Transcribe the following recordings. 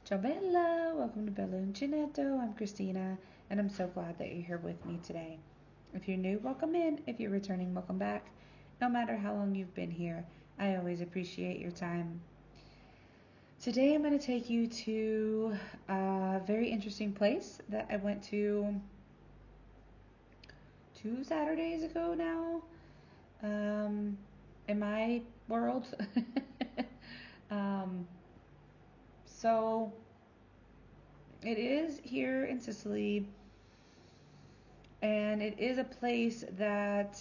Ciao Bella, welcome to Bella Uncinetto. I'm Christina, and I'm so glad that you're here with me today. If you're new, welcome in. If you're returning, welcome back. No matter how long you've been here, I always appreciate your time. Today I'm going to take you to a very interesting place that I went to 2 Saturdays ago now, in my world. um, so it is here in Sicily, and it is a place that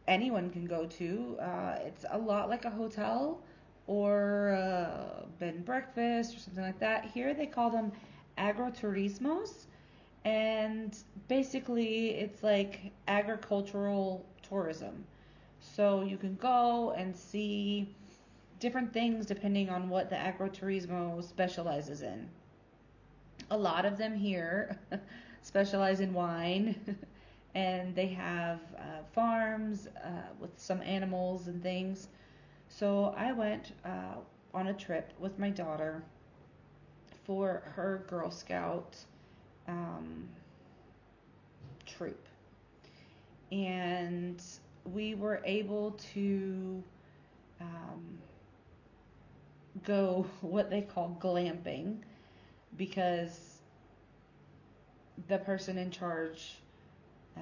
anyone can go to. It's a lot like a hotel or bed and breakfast or something like that. Here they call them agriturismos, and basically it's like agricultural tourism. So you can go and see different things depending on what the agriturismo specializes in. A lot of them here specialize in wine, and they have farms with some animals and things. So I went on a trip with my daughter for her Girl Scout um, troop, and we were able to um, go what they call glamping because the person in charge uh,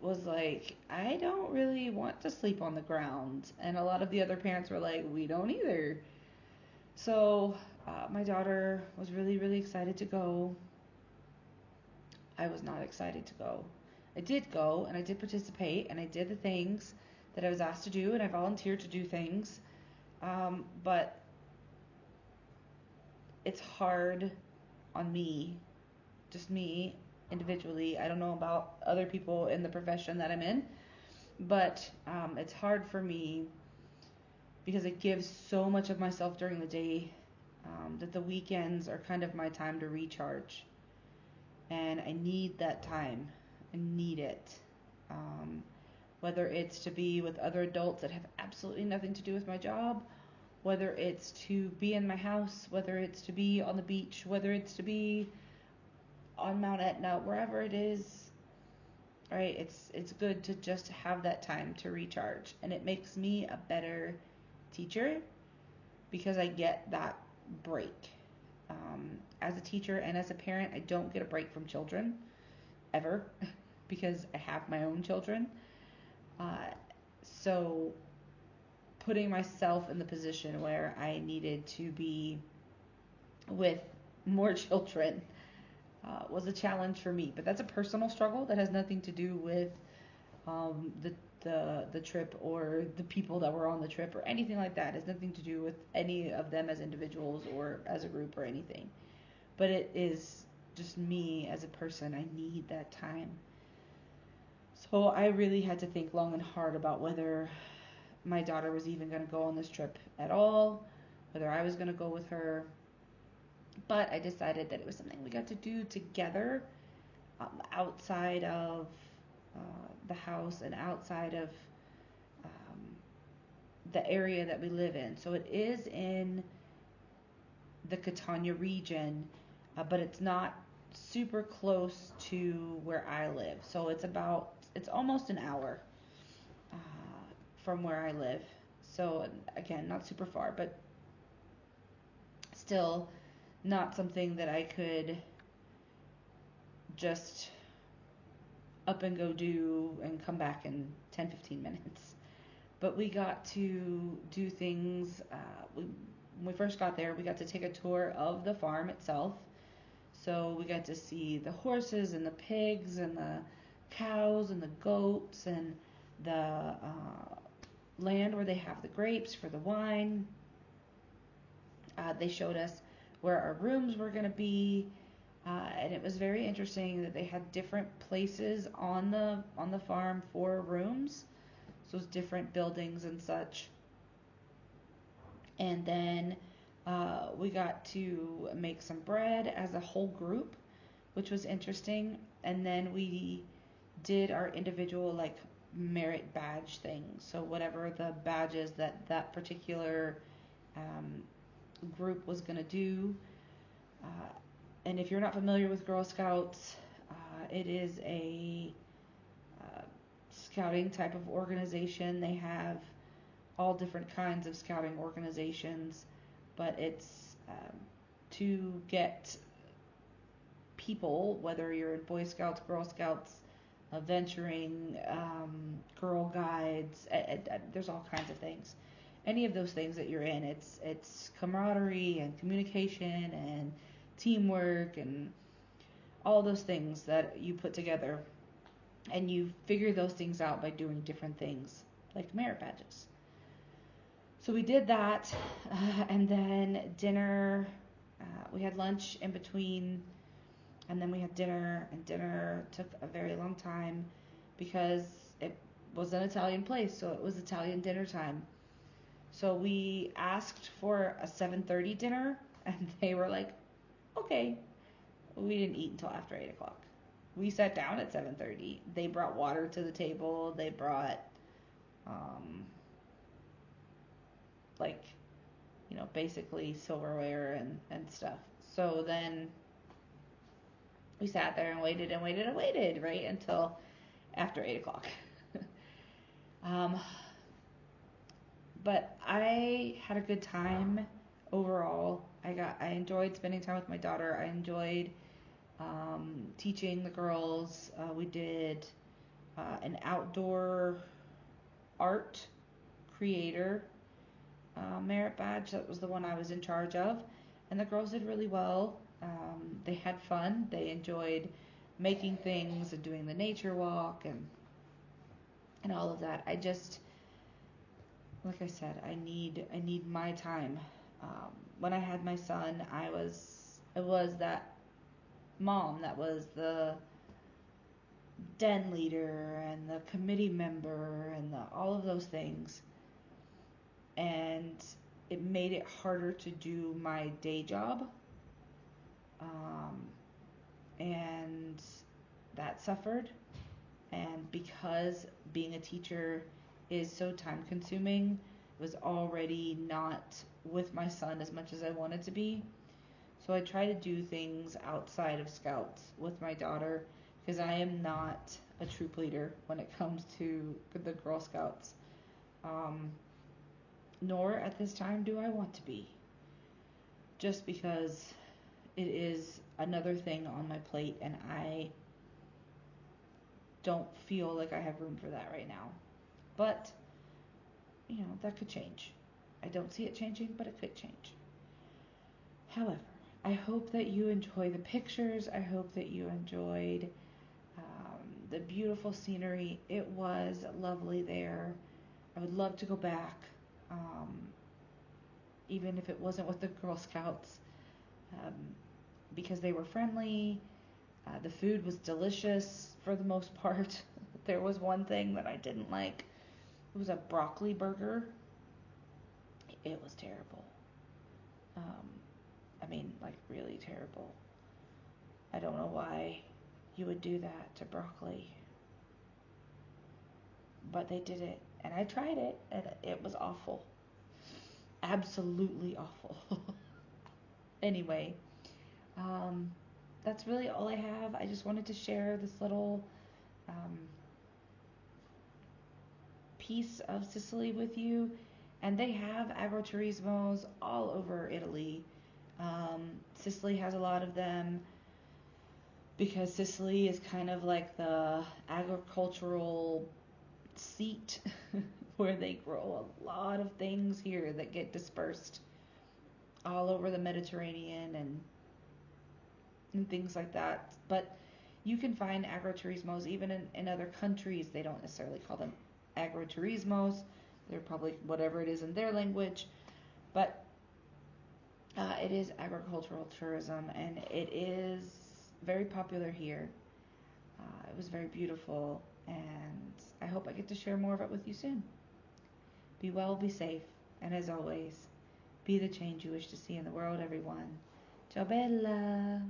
was like, I don't really want to sleep on the ground. And a lot of the other parents were like, we don't either. So my daughter was really, really excited to go. I was not excited to go. I did go and I did participate and I did the things that I was asked to do and I volunteered to do things. But it's hard on me, just me individually. I don't know about other people in the profession that I'm in, but it's hard for me because it gives so much of myself during the day that the weekends are kind of my time to recharge. And I need that time. I need it. Um, Whether it's to be with other adults that have absolutely nothing to do with my job, whether it's to be in my house, whether it's to be on the beach, whether it's to be on Mount Etna, wherever it is, right? It's good to just have that time to recharge, and it makes me a better teacher because I get that break. As a teacher and as a parent, I don't get a break from children ever because I have my own children. Uh, so putting myself in the position where I needed to be with more children was a challenge for me. But that's a personal struggle that has nothing to do with the trip or the people that were on the trip or anything like that. It has nothing to do with any of them as individuals or as a group or anything. But it is just me as a person. I need that time. So I really had to think long and hard about whether my daughter was even going to go on this trip at all, whether I was going to go with her. But I decided that it was something we got to do together, outside of the house and outside of um, the area that we live in. So it is in the Catania region, but it's not super close to where I live. So it's almost an hour uh, from where I live. So again, not super far, but still not something that I could just up and go do and come back in 10-15 minutes. But we got to do things. When we first got there, we got to take a tour of the farm itself. So we got to see the horses and the pigs and the cows and the goats and the land where they have the grapes for the wine. They showed us where our rooms were going to be, and it was very interesting that they had different places on the farm for rooms, so it's different buildings and such. And then we got to make some bread as a whole group, which was interesting. And then we did our individual like merit badge thing. So whatever the badges that that particular um, group was going to do. Uh, and if you're not familiar with Girl Scouts, it is a uh, scouting type of organization. They have all different kinds of scouting organizations, but it's to get people, whether you're in Boy Scouts, Girl Scouts, venturing, Girl Guides, there's all kinds of things. Any of those things that you're in, it's camaraderie and communication and teamwork and all those things that you put together, and you figure those things out by doing different things like merit badges. So we did that, and then dinner. We had lunch in between, and then we had dinner, and dinner took a very long time because it was an Italian place, so it was Italian dinner time. So we asked for a 7:30 dinner, and they were like, okay. We didn't eat until after 8 o'clock. We sat down at 7:30. They brought water to the table. They brought, um, like, basically silverware and stuff. So then we sat there and waited and waited and waited, right, until after 8 o'clock. um, but I had a good time overall. I enjoyed spending time with my daughter. I enjoyed teaching the girls. We did an outdoor art creator merit badge. That was the one I was in charge of, and the girls did really well. They had fun. They enjoyed making things and doing the nature walk and all of that. I just, like I said, I need my time. When I had my son, I was that mom that was the den leader and the committee member and all of those things, and it made it harder to do my day job, and that suffered. And because being a teacher is so time consuming, it was already not with my son as much as I wanted to be. So I try to do things outside of Scouts with my daughter, because I am not a troop leader when it comes to the Girl Scouts. Nor at this time do I want to be. Just because it is another thing on my plate, and I don't feel like I have room for that right now. But, that could change. I don't see it changing, but it could change. However, I hope that you enjoy the pictures. I hope that you enjoyed the beautiful scenery. It was lovely there. I would love to go back, even if it wasn't with the Girl Scouts, because they were friendly. The food was delicious for the most part. There was one thing that I didn't like. It was a broccoli burger. It was terrible. Like really terrible. I don't know why you would do that to broccoli, but they did it, and I tried it, and it was awful. Absolutely awful. Anyway, that's really all I have. I just wanted to share this little piece of Sicily with you. And they have agriturismos all over Italy. Sicily has a lot of them because Sicily is kind of like the agricultural seat where they grow a lot of things here that get dispersed all over the Mediterranean and things like that. But you can find agriturismos even in other countries. They don't necessarily call them agriturismos. They're probably whatever it is in their language. But it is agricultural tourism, and it is very popular here. It was very beautiful, and I hope I get to share more of it with you soon. Be well, be safe, and as always, be the change you wish to see in the world, everyone. Ciao bella!